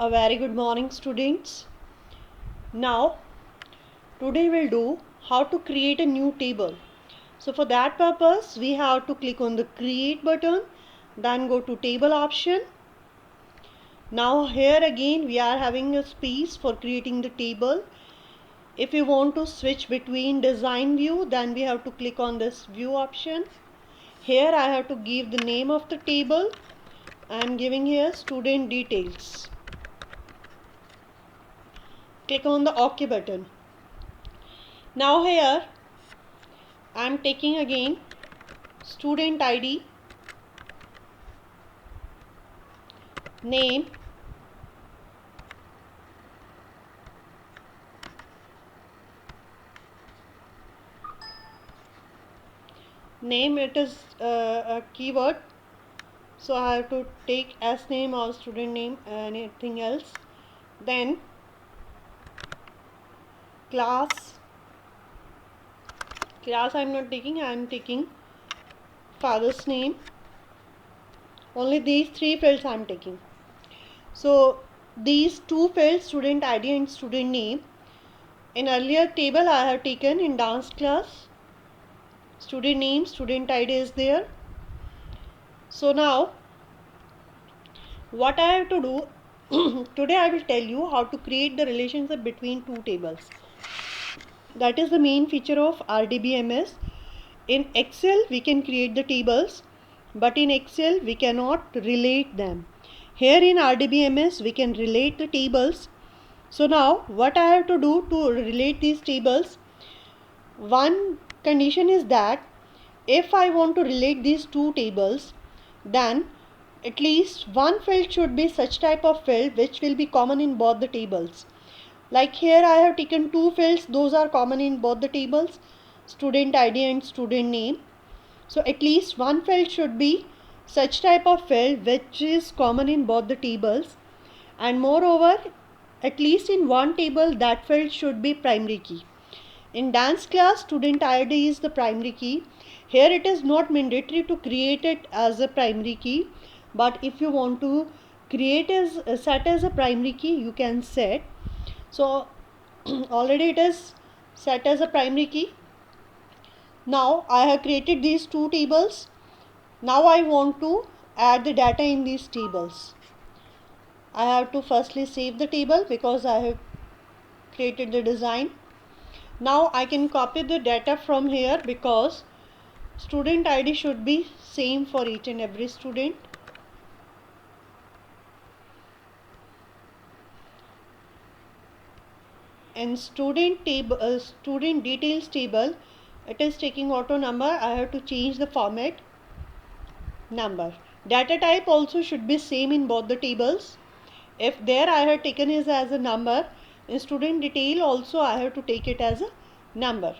A very good morning, students. Now today we'll do how to create a new table. So for that purpose we have to click on the create button, then go to table option. Now here again we are having a space for creating the table. If you want to switch between design view, then we have to click on this view option. Here I have to give the name of the table. I am giving here student details. Click on the OK button. Now here I am taking again student ID, name, name it is a keyword, so I have to take as name or student name, anything else. Then class I am not taking, I am taking father's name. Only these three fields I am taking. So these two fields, student ID and student name, in earlier table I have taken in dance class. Student name, student ID is there. So now what I have to do today I will tell you how to create the relationship between two tables. That is the main feature of RDBMS. In Excel we can create the tables, but in Excel we cannot relate them. Here in RDBMS we can relate the tables. So now what I have to do to relate these tables, one condition is that if I want to relate these two tables, then at least one field should be such type of field which will be common in both the tables. Like here I have taken two fields, those are common in both the tables, student ID and student name. So at least one field should be such type of field which is common in both the tables, and moreover at least in one table that field should be primary key. In dance class, student ID is the primary key. Here it is not mandatory to create it as a primary key, but if you want to create as set as a primary key, you can set. So already it is set as a primary key. Now I have created these two tables. Now I want to add the data in these tables. I have to firstly save the table because I have created the design. Now I can copy the data from here because student ID should be same for each and every student. And student details table, it is taking auto number. I have to change the format number. Data type also should be same in both the tables. If there I have taken is as a number, in student detail also I have to take it as a number.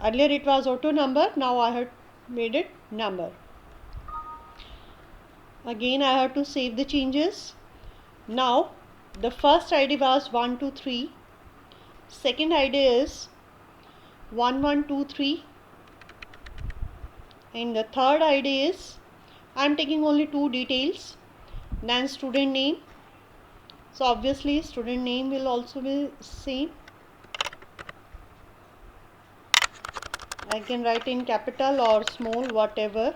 Earlier it was auto number, now I have made it number. Again I have to save the changes. Now the first ID was 123, second ID is 1123, and the third ID is, I am taking only two details, then student name. So obviously student name will also be same. I can write in capital or small, whatever.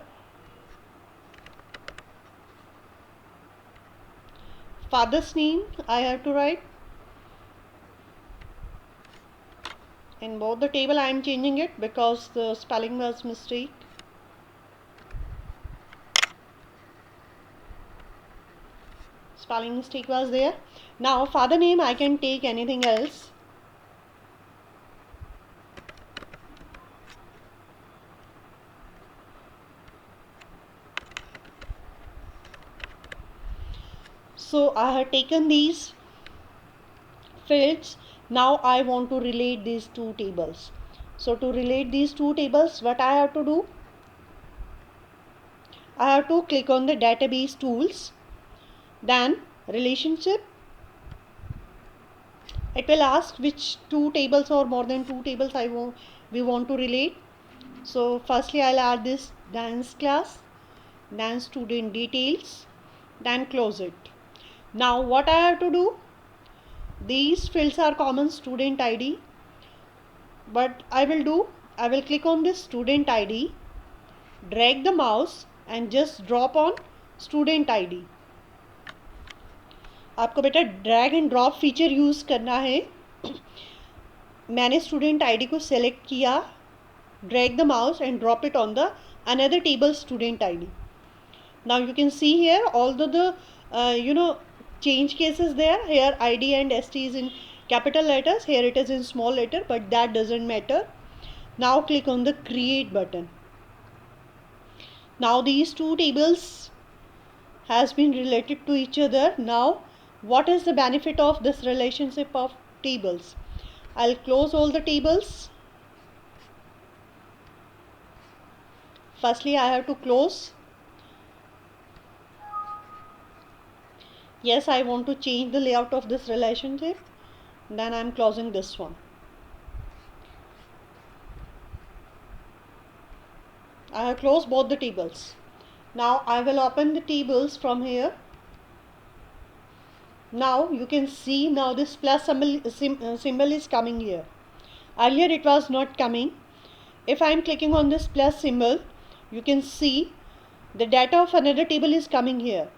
Father's name I have to write. In both the table I am changing it because the spelling was mistake. Spelling mistake was there. Now father name I can take anything else. So I have taken these fields. Now I want to relate these two tables. So to relate these two tables, what I have to do? I have to click on the database tools, then relationship. It will ask which two tables or more than two tables we want to relate. So firstly I'll add this dance class, then student details, then close it. Now what I have to do, these fields are common student ID. What I will click on this student ID, drag the mouse and just drop on student ID. आपको बेटा drag and drop feature use करना है. मैंने student ID को select किया, drag the mouse and drop it on the another table student ID. Now you can see here although the change cases there, here ID and ST is in capital letters, here it is in small letter, but that doesn't matter. Now click on the create button. Now these two tables has been related to each other. Now what is the benefit of this relationship of tables? I'll close all the tables. Firstly I have to close. Yes, I want to change the layout of this relationship. Then I am closing this one. I have closed both the tables. Now I will open the tables from here. Now you can see now this plus symbol is coming here. Earlier it was not coming. If I am clicking on this plus symbol, you can see the data of another table is coming here.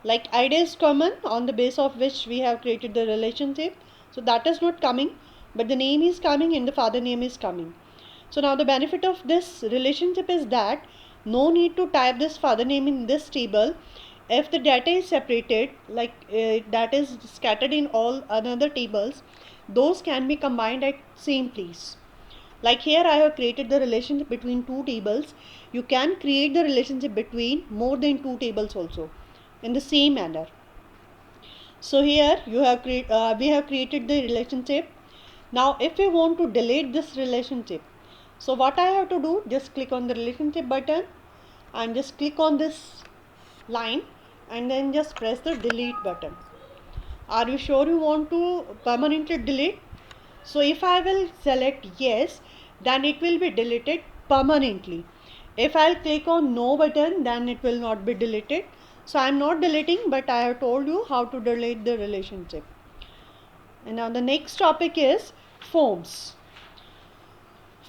Like ID is common on the base of which we have created the relationship. So that is not coming, but the name is coming and the father name is coming. So now the benefit of this relationship is that no need to type this father name in this table. If the data is separated, like that is scattered in all another tables, those can be combined at same place. Like here I have created the relationship between two tables. You can create the relationship between more than two tables also in the same manner. So here we have created the relationship. Now if we want to delete this relationship, so what I have to do, just click on the relationship button and just click on this line and then just press the delete button. Are you sure you want to permanently delete? So if I will select yes, then it will be deleted permanently. If I'll click on no button, then it will not be deleted. So I am not deleting, but I have told you how to delete the relationship. And now the next topic is forms.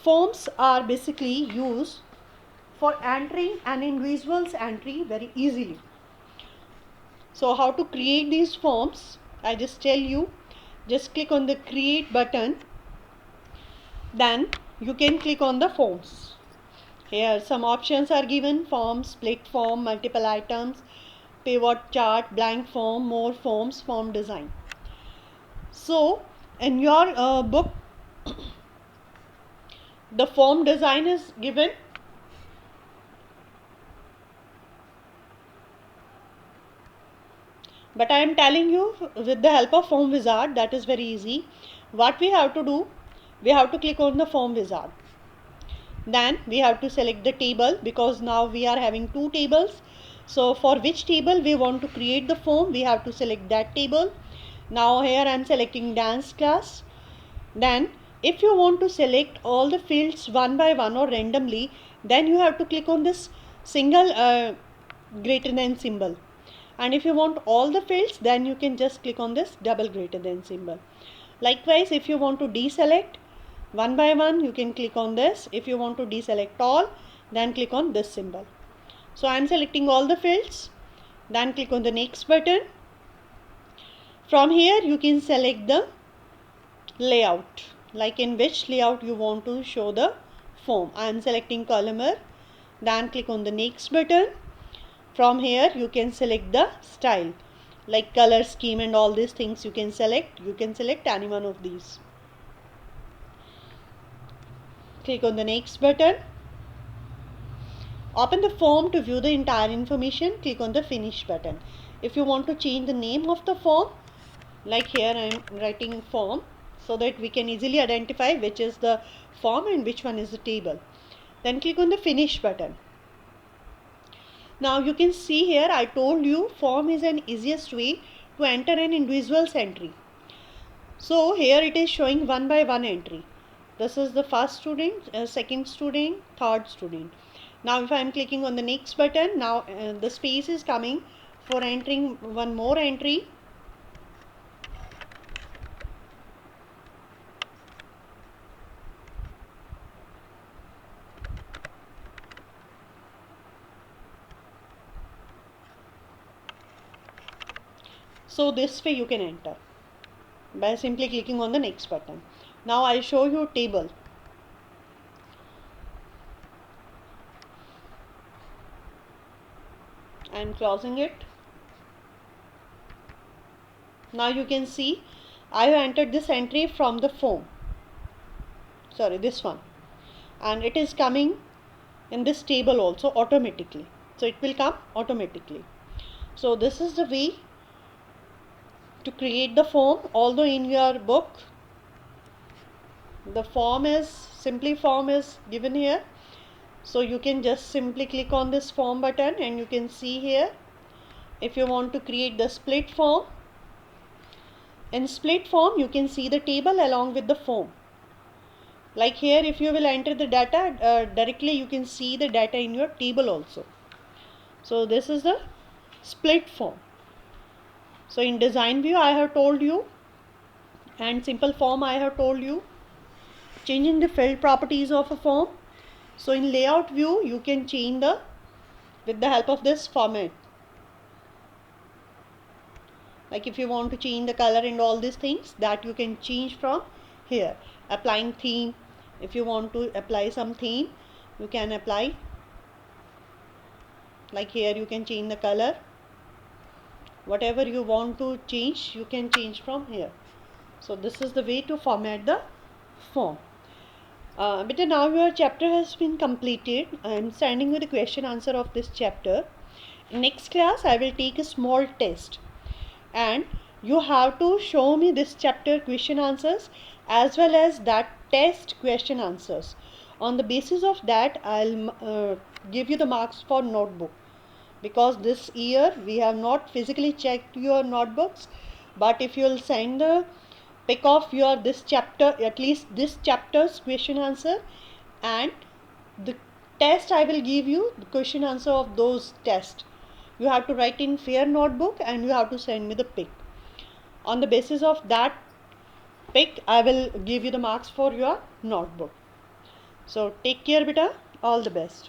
Forms are basically used for entering an individual's entry very easily. So how to create these forms, I just tell you. Just click on the create button, then you can click on the forms. Here some options are given: form, split form, multiple items, pivot chart, blank form, more forms, form design. So in your book the form design is given. But I am telling you with the help of form wizard, that is very easy. What we have to do, we have to click on the form wizard. Then we have to select the table, because now we are having two tables. So for which table we want to create the form, we have to select that table. Now here I am selecting dance class. Then if you want to select all the fields one by one or randomly, then you have to click on this single greater than symbol. And if you want all the fields, then you can just click on this double greater than symbol. Likewise, if you want to deselect one by one, you can click on this. If you want to deselect all, then click on this symbol. So I am selecting all the fields, then click on the next button. From here you can select the layout, like in which layout you want to show the form. I am selecting columnar, then click on the next button. From here you can select the style, like color scheme and all these things you can select. You can select any one of these. Click on the next button. Open the form to view the entire information. Click on the finish button. If you want to change the name of the form, like here I am writing form, so that we can easily identify which is the form and which one is the table. Then click on the finish button. Now you can see here I told you form is an easiest way to enter an individual's entry. So here it is showing one by one entry. This is the first student, second student, third student. Now if I am clicking on the next button, now the space is coming for entering one more entry. So this way you can enter by simply clicking on the next button. Now I'll show you table. And closing it. Now you can see I have entered this entry from the form. Sorry, this one. And it is coming in this table also automatically. So it will come automatically. So this is the way to create the form. Although in your book the form is given here, so you can just simply click on this form button and you can see here if you want to create the split form. In split form you can see the table along with the form. Like here, if you will enter the data directly, you can see the data in your table also. So this is the split form. So in design view I have told you, and simple form I have told you, changing the field properties of a form. So in layout view you can change with the help of this format. Like if you want to change the color and all these things, that you can change from here. Applying theme, if you want to apply some theme, you can apply. Like here you can change the color. Whatever you want to change, you can change from here. So this is the way to format the form. But now your chapter has been completed. I am sending you the question answer of this chapter. In next class I will take a small test, and you have to show me this chapter question answers as well as that test question answers. On the basis of that I'll give you the marks for notebook, because this year we have not physically checked your notebooks. But if you'll send the pick of your this chapter, at least this chapter's question answer, and the test I will give you the question answer of those tests, you have to write in fair notebook and you have to send me the pic. On the basis of that pic I will give you the marks for your notebook. So take care beta, all the best.